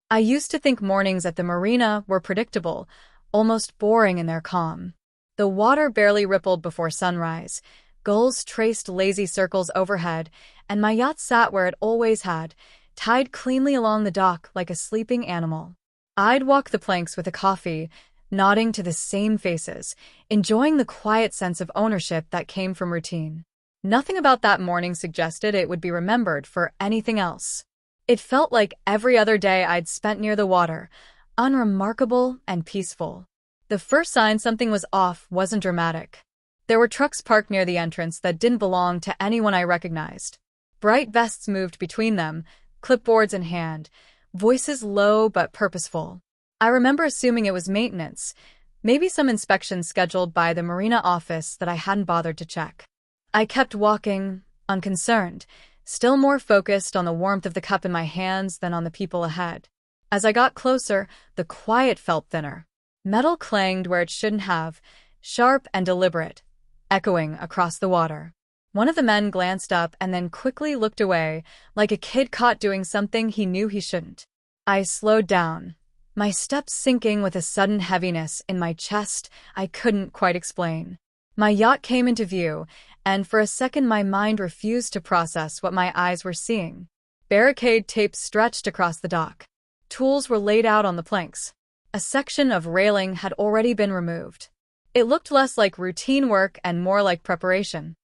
I used to think mornings at the marina were predictable, almost boring in their calm. The water barely rippled before sunrise, gulls traced lazy circles overhead, and my yacht sat where it always had, tied cleanly along the dock like a sleeping animal. I'd walk the planks with a coffee, nodding to the same faces, enjoying the quiet sense of ownership that came from routine. Nothing about that morning suggested it would be remembered for anything else. It felt like every other day I'd spent near the water, unremarkable and peaceful. The first sign something was off wasn't dramatic. There were trucks parked near the entrance that didn't belong to anyone I recognized. Bright vests moved between them, clipboards in hand, voices low but purposeful. I remember assuming it was maintenance, maybe some inspection scheduled by the Marina office that I hadn't bothered to check. I kept walking, unconcerned, still more focused on the warmth of the cup in my hands than on the people ahead. As I got closer, the quiet felt thinner. Metal clanged where it shouldn't have, sharp and deliberate, echoing across the water. One of the men glanced up and then quickly looked away, like a kid caught doing something he knew he shouldn't. I slowed down, my steps sinking with a sudden heaviness in my chest I couldn't quite explain. My yacht came into view, and for a second my mind refused to process what my eyes were seeing. Barricade tape stretched across the dock. Tools were laid out on the planks. A section of railing had already been removed. It looked less like routine work and more like preparation.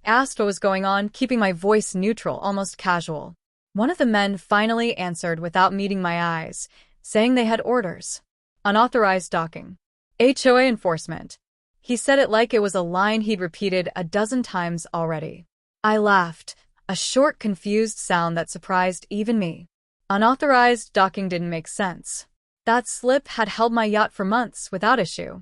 I asked what was going on, keeping my voice neutral, almost casual. One of the men finally answered without meeting my eyes, saying they had orders. Unauthorized docking. HOA enforcement. He said it like it was a line he'd repeated a dozen times already. I laughed, a short, confused sound that surprised even me. Unauthorized docking didn't make sense. That slip had held my yacht for months without issue.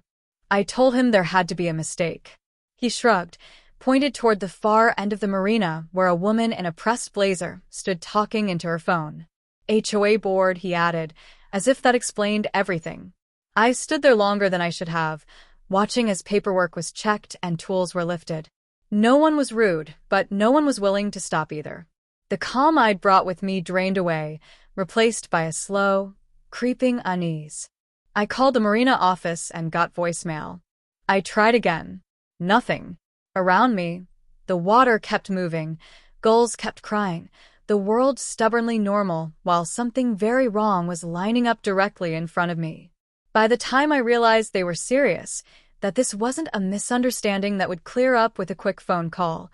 I told him there had to be a mistake. He shrugged, pointed toward the far end of the marina where a woman in a pressed blazer stood talking into her phone. HOA board, he added, as if that explained everything. I stood there longer than I should have, watching as paperwork was checked and tools were lifted. No one was rude, but no one was willing to stop either. The calm I'd brought with me drained away, replaced by a slow, creeping unease. I called the Marina office and got voicemail. I tried again. Nothing. Around me, the water kept moving, gulls kept crying, the world stubbornly normal, while something very wrong was lining up directly in front of me. By the time I realized they were serious, that this wasn't a misunderstanding that would clear up with a quick phone call,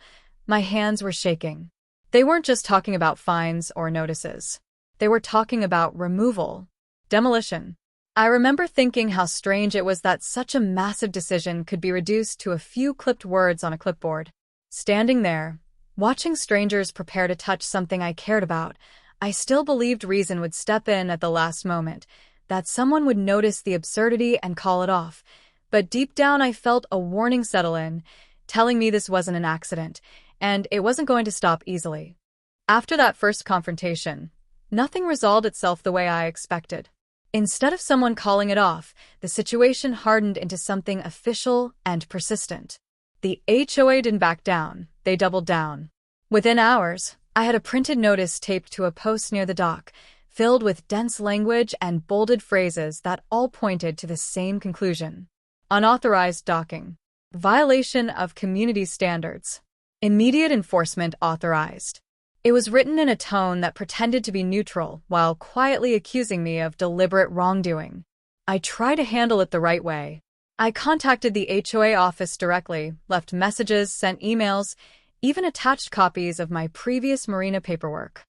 my hands were shaking. They weren't just talking about fines or notices. They were talking about removal, demolition. I remember thinking how strange it was that such a massive decision could be reduced to a few clipped words on a clipboard. Standing there, watching strangers prepare to touch something I cared about, I still believed reason would step in at the last moment, that someone would notice the absurdity and call it off. But deep down I felt a warning settle in, telling me this wasn't an accident, and it wasn't going to stop easily. After that first confrontation, nothing resolved itself the way I expected. Instead of someone calling it off, the situation hardened into something official and persistent. The HOA didn't back down, they doubled down. Within hours, I had a printed notice taped to a post near the dock, filled with dense language and bolded phrases that all pointed to the same conclusion. Unauthorized docking. Violation of community standards. Immediate enforcement authorized. It was written in a tone that pretended to be neutral while quietly accusing me of deliberate wrongdoing. I tried to handle it the right way. I contacted the HOA office directly, left messages, sent emails, even attached copies of my previous marina paperwork.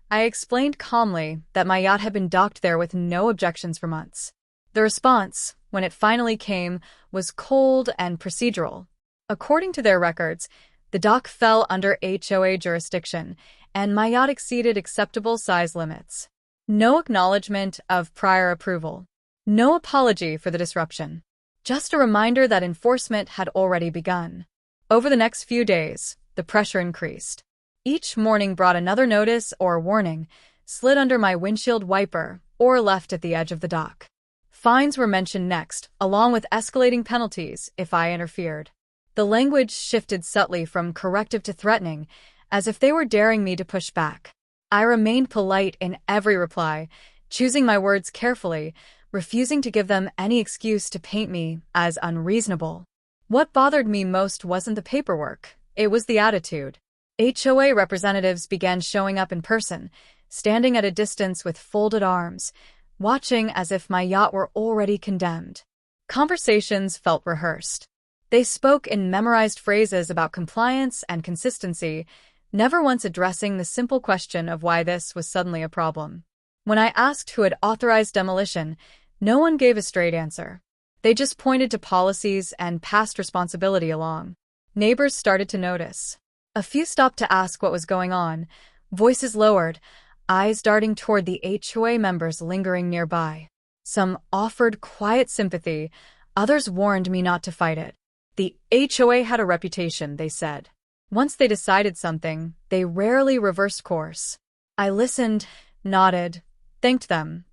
I explained calmly that my yacht had been docked there with no objections for months. The response, when it finally came, was cold and procedural. According to their records, the dock fell under HOA jurisdiction, and my yacht exceeded acceptable size limits. No acknowledgement of prior approval. No apology for the disruption. Just a reminder that enforcement had already begun. Over the next few days, the pressure increased. Each morning brought another notice or warning, slid under my windshield wiper, or left at the edge of the dock. Fines were mentioned next, along with escalating penalties if I interfered. The language shifted subtly from corrective to threatening, as if they were daring me to push back. I remained polite in every reply, choosing my words carefully, refusing to give them any excuse to paint me as unreasonable. What bothered me most wasn't the paperwork, it was the attitude. HOA representatives began showing up in person, standing at a distance with folded arms, watching as if my yacht were already condemned. Conversations felt rehearsed. They spoke in memorized phrases about compliance and consistency, never once addressing the simple question of why this was suddenly a problem. When I asked who had authorized demolition, no one gave a straight answer. They just pointed to policies and passed responsibility along. Neighbors started to notice. A few stopped to ask what was going on, voices lowered, eyes darting toward the HOA members lingering nearby. Some offered quiet sympathy, others warned me not to fight it. The HOA had a reputation, they said. Once they decided something, they rarely reversed course. I listened, nodded, thanked them,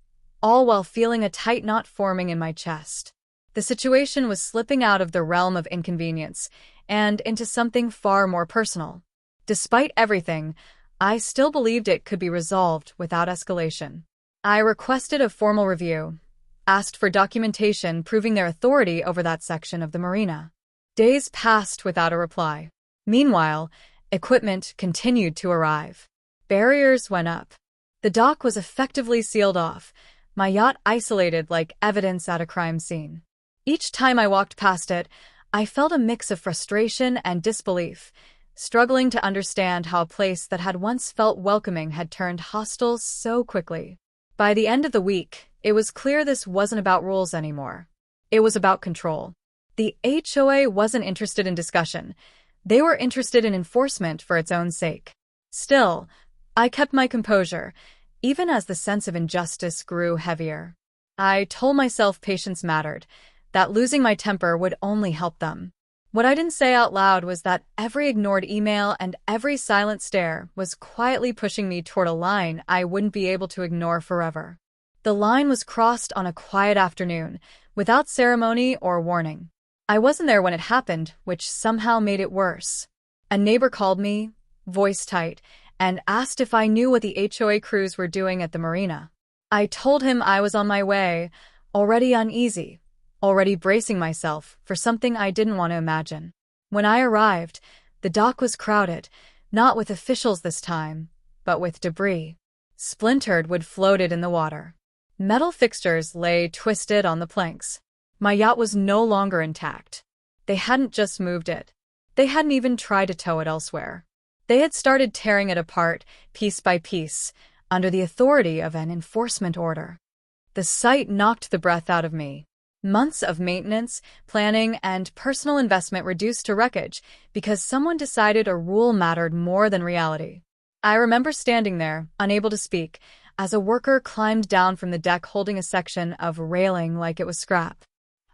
all while feeling a tight knot forming in my chest. The situation was slipping out of the realm of inconvenience and into something far more personal. Despite everything, I still believed it could be resolved without escalation. I requested a formal review, asked for documentation proving their authority over that section of the marina. Days passed without a reply. Meanwhile, equipment continued to arrive. Barriers went up. The dock was effectively sealed off, my yacht isolated like evidence at a crime scene. Each time I walked past it, I felt a mix of frustration and disbelief, struggling to understand how a place that had once felt welcoming had turned hostile so quickly. By the end of the week, it was clear this wasn't about rules anymore. It was about control. The HOA wasn't interested in discussion. They were interested in enforcement for its own sake. Still, I kept my composure, even as the sense of injustice grew heavier. I told myself patience mattered, that losing my temper would only help them. What I didn't say out loud was that every ignored email and every silent stare was quietly pushing me toward a line I wouldn't be able to ignore forever. The line was crossed on a quiet afternoon, without ceremony or warning. I wasn't there when it happened, which somehow made it worse. A neighbor called me, voice tight, and asked if I knew what the HOA crews were doing at the marina. I told him I was on my way, already uneasy, already bracing myself for something I didn't want to imagine. When I arrived, the dock was crowded, not with officials this time, but with debris. Splintered wood floated in the water. Metal fixtures lay twisted on the planks. My yacht was no longer intact. They hadn't just moved it. They hadn't even tried to tow it elsewhere. They had started tearing it apart, piece by piece, under the authority of an enforcement order. The sight knocked the breath out of me. Months of maintenance, planning, and personal investment reduced to wreckage because someone decided a rule mattered more than reality. I remember standing there, unable to speak, as a worker climbed down from the deck holding a section of railing like it was scrap.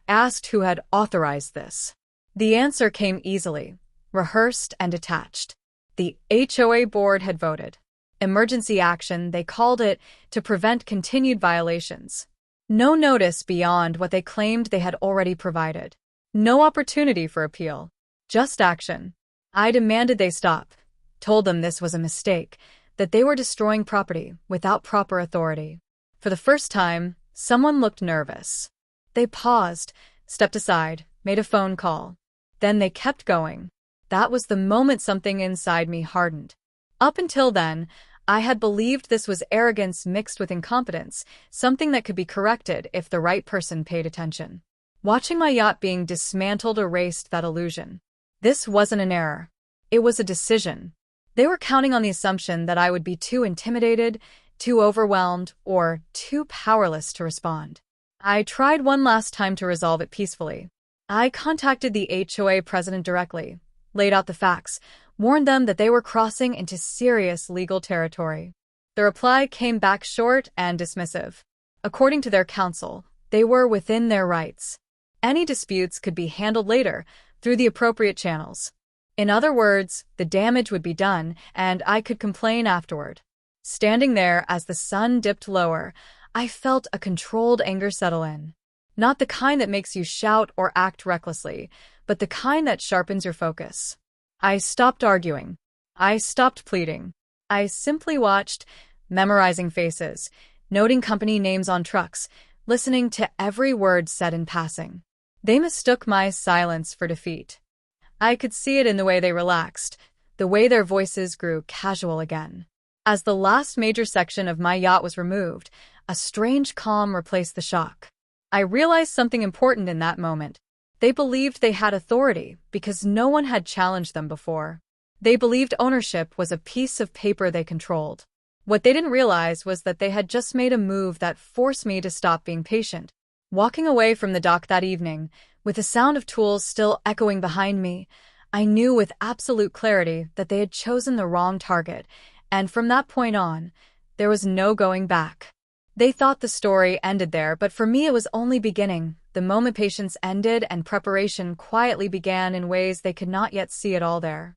I asked who had authorized this. The answer came easily, rehearsed and detached. The HOA board had voted. Emergency action, they called it, to prevent continued violations. No notice beyond what they claimed they had already provided. No opportunity for appeal. Just action. I demanded they stop, told them this was a mistake, that they were destroying property without proper authority. For the first time, someone looked nervous. They paused, stepped aside, made a phone call. Then they kept going. That was the moment something inside me hardened. Up until then, I had believed this was arrogance mixed with incompetence, something that could be corrected if the right person paid attention. Watching my yacht being dismantled erased that illusion. This wasn't an error. It was a decision. They were counting on the assumption that I would be too intimidated, too overwhelmed, or too powerless to respond. I tried one last time to resolve it peacefully. I contacted the HOA president directly, laid out the facts, warned them that they were crossing into serious legal territory. The reply came back short and dismissive. According to their counsel, they were within their rights. Any disputes could be handled later, through the appropriate channels. In other words, the damage would be done, and I could complain afterward. Standing there as the sun dipped lower, I felt a controlled anger settle in. Not the kind that makes you shout or act recklessly, but the kind that sharpens your focus. I stopped arguing. I stopped pleading. I simply watched, memorizing faces, noting company names on trucks, listening to every word said in passing. They mistook my silence for defeat. I could see it in the way they relaxed, the way their voices grew casual again. As the last major section of my yacht was removed, a strange calm replaced the shock. I realized something important in that moment. They believed they had authority because no one had challenged them before. They believed ownership was a piece of paper they controlled. What they didn't realize was that they had just made a move that forced me to stop being patient. Walking away from the dock that evening, with the sound of tools still echoing behind me, I knew with absolute clarity that they had chosen the wrong target, and from that point on, there was no going back. They thought the story ended there, but for me it was only beginning. The moment patience ended and preparation quietly began in ways they could not yet see it all there.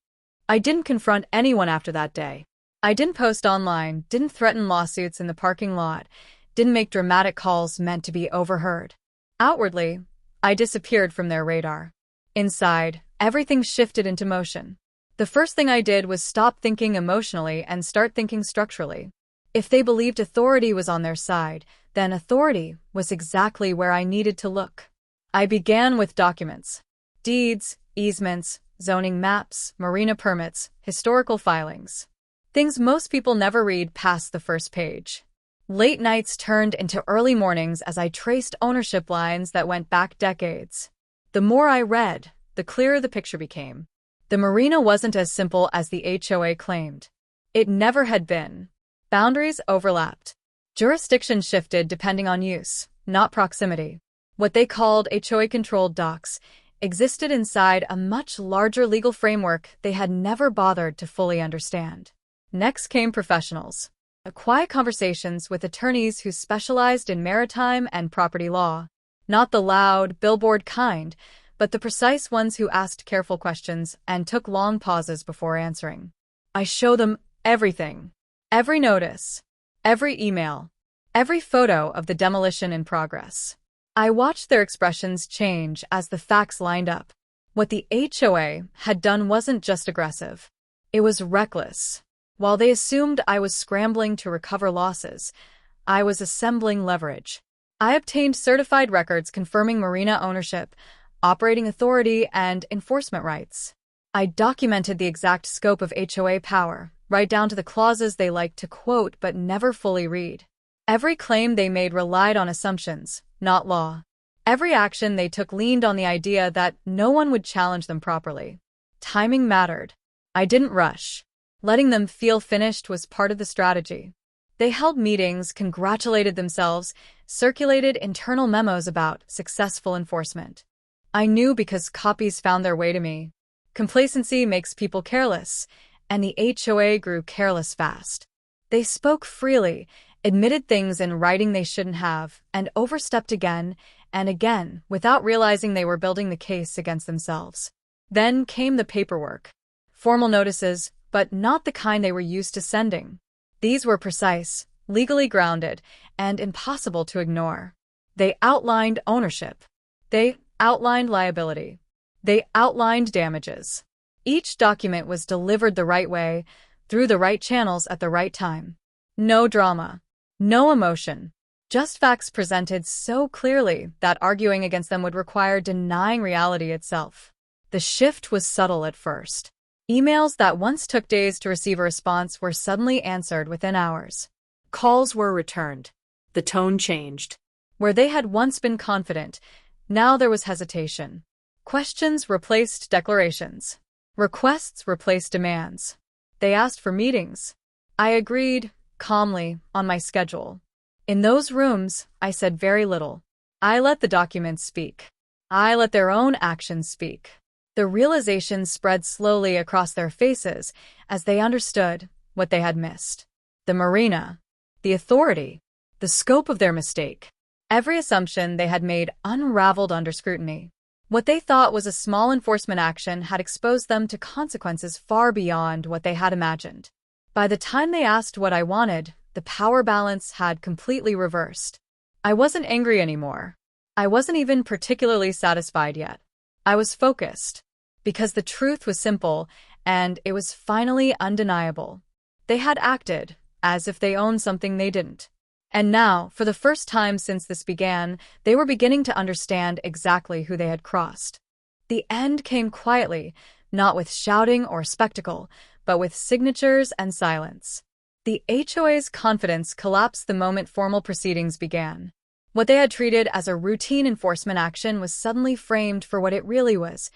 I didn't confront anyone after that day. I didn't post online, didn't threaten lawsuits in the parking lot, didn't make dramatic calls meant to be overheard. Outwardly, I disappeared from their radar. Inside, everything shifted into motion. The first thing I did was stop thinking emotionally and start thinking structurally. If they believed authority was on their side, then authority was exactly where I needed to look. I began with documents. Deeds, easements, zoning maps, marina permits, historical filings. Things most people never read past the first page. Late nights turned into early mornings as I traced ownership lines that went back decades. The more I read, the clearer the picture became. The marina wasn't as simple as the HOA claimed. It never had been. Boundaries overlapped. Jurisdiction shifted depending on use, not proximity. What they called HOA-controlled docks existed inside a much larger legal framework they had never bothered to fully understand. Next came professionals. Quiet conversations with attorneys who specialized in maritime and property law. Not the loud, billboard kind, but the precise ones who asked careful questions and took long pauses before answering. I show them everything. Every notice. Every email. Every photo of the demolition in progress. I watched their expressions change as the facts lined up. What the HOA had done wasn't just aggressive. It was reckless. While they assumed I was scrambling to recover losses, I was assembling leverage. I obtained certified records confirming marina ownership, operating authority, and enforcement rights. I documented the exact scope of HOA power, right down to the clauses they liked to quote but never fully read. Every claim they made relied on assumptions, not law. Every action they took leaned on the idea that no one would challenge them properly. Timing mattered. I didn't rush. Letting them feel finished was part of the strategy. They held meetings, congratulated themselves, circulated internal memos about successful enforcement. I knew because copies found their way to me. Complacency makes people careless, and the HOA grew careless fast. They spoke freely, admitted things in writing they shouldn't have, and overstepped again and again without realizing they were building the case against themselves. Then came the paperwork. Formal notices, but not the kind they were used to sending. These were precise, legally grounded, and impossible to ignore. They outlined ownership. They outlined liability. They outlined damages. Each document was delivered the right way, through the right channels at the right time. No drama. No emotion. Just facts presented so clearly that arguing against them would require denying reality itself. The shift was subtle at first. Emails that once took days to receive a response were suddenly answered within hours. Calls were returned. The tone changed. Where they had once been confident, now there was hesitation. Questions replaced declarations. Requests replaced demands. They asked for meetings. I agreed, calmly, on my schedule. In those rooms, I said very little. I let the documents speak. I let their own actions speak. The realization spread slowly across their faces as they understood what they had missed. The marina, the authority, the scope of their mistake. Every assumption they had made unraveled under scrutiny. What they thought was a small enforcement action had exposed them to consequences far beyond what they had imagined. By the time they asked what I wanted, the power balance had completely reversed. I wasn't angry anymore. I wasn't even particularly satisfied yet. I was focused, because the truth was simple, and it was finally undeniable. They had acted as if they owned something they didn't. And now, for the first time since this began, they were beginning to understand exactly who they had crossed. The end came quietly, not with shouting or spectacle, but with signatures and silence. The HOA's confidence collapsed the moment formal proceedings began. What they had treated as a routine enforcement action was suddenly framed for what it really was: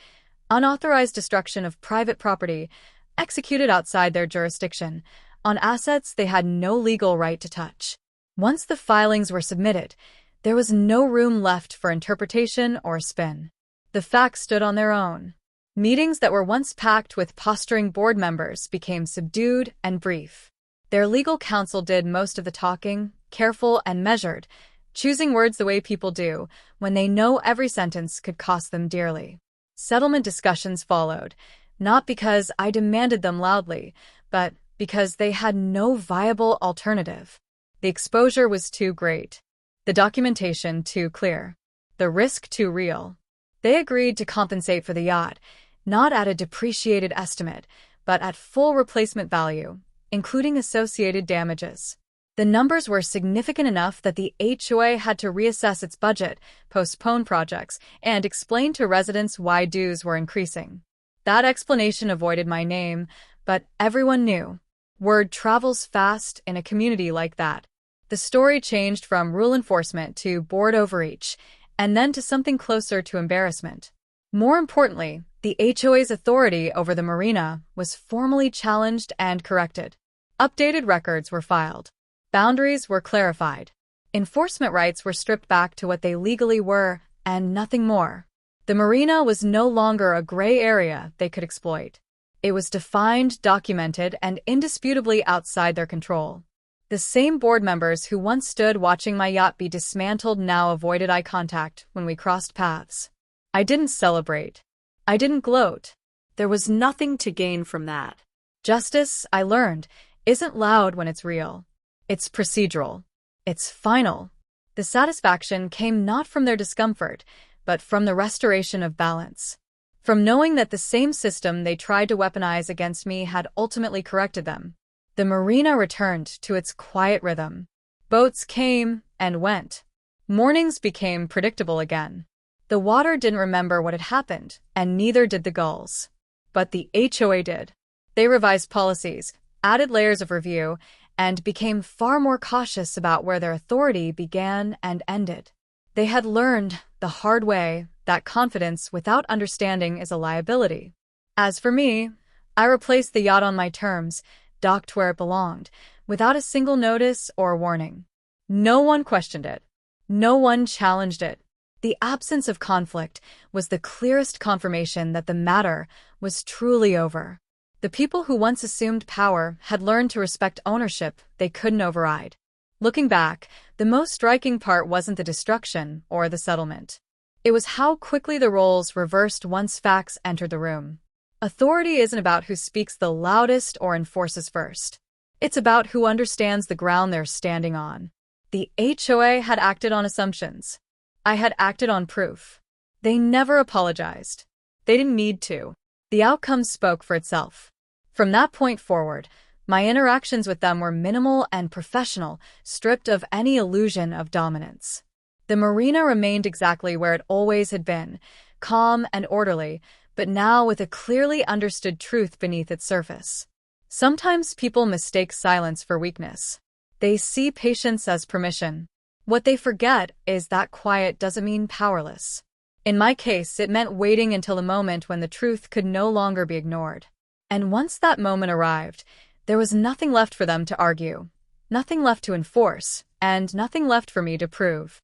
unauthorized destruction of private property, executed outside their jurisdiction, on assets they had no legal right to touch. Once the filings were submitted, there was no room left for interpretation or spin. The facts stood on their own. Meetings that were once packed with posturing board members became subdued and brief. Their legal counsel did most of the talking, careful and measured, choosing words the way people do when they know every sentence could cost them dearly. Settlement discussions followed, not because I demanded them loudly, but because they had no viable alternative. The exposure was too great, the documentation too clear, the risk too real. They agreed to compensate for the yacht, not at a depreciated estimate, but at full replacement value, including associated damages. The numbers were significant enough that the HOA had to reassess its budget, postpone projects, and explain to residents why dues were increasing. That explanation avoided my name, but everyone knew. Word travels fast in a community like that. The story changed from rule enforcement to board overreach, and then to something closer to embarrassment. More importantly, the HOA's authority over the marina was formally challenged and corrected. Updated records were filed. Boundaries were clarified. Enforcement rights were stripped back to what they legally were, and nothing more. The marina was no longer a gray area they could exploit. It was defined, documented, and indisputably outside their control. The same board members who once stood watching my yacht be dismantled now avoided eye contact when we crossed paths. I didn't celebrate. I didn't gloat. There was nothing to gain from that. Justice, I learned, isn't loud when it's real. It's procedural. It's final. The satisfaction came not from their discomfort, but from the restoration of balance. From knowing that the same system they tried to weaponize against me had ultimately corrected them. The marina returned to its quiet rhythm. Boats came and went. Mornings became predictable again. The water didn't remember what had happened, and neither did the gulls. But the HOA did. They revised policies, added layers of review, and became far more cautious about where their authority began and ended. They had learned, the hard way, that confidence without understanding is a liability. As for me, I replaced the yacht on my terms, docked where it belonged, without a single notice or warning. No one questioned it. No one challenged it. The absence of conflict was the clearest confirmation that the matter was truly over. The people who once assumed power had learned to respect ownership they couldn't override. Looking back, the most striking part wasn't the destruction or the settlement. It was how quickly the roles reversed once facts entered the room. Authority isn't about who speaks the loudest or enforces first. It's about who understands the ground they're standing on. The HOA had acted on assumptions. I had acted on proof. They never apologized. They didn't need to. The outcome spoke for itself. From that point forward, my interactions with them were minimal and professional, stripped of any illusion of dominance. The marina remained exactly where it always had been, calm and orderly, but now with a clearly understood truth beneath its surface. Sometimes people mistake silence for weakness. They see patience as permission. What they forget is that quiet doesn't mean powerless. In my case, it meant waiting until the moment when the truth could no longer be ignored. And once that moment arrived, there was nothing left for them to argue, nothing left to enforce, and nothing left for me to prove.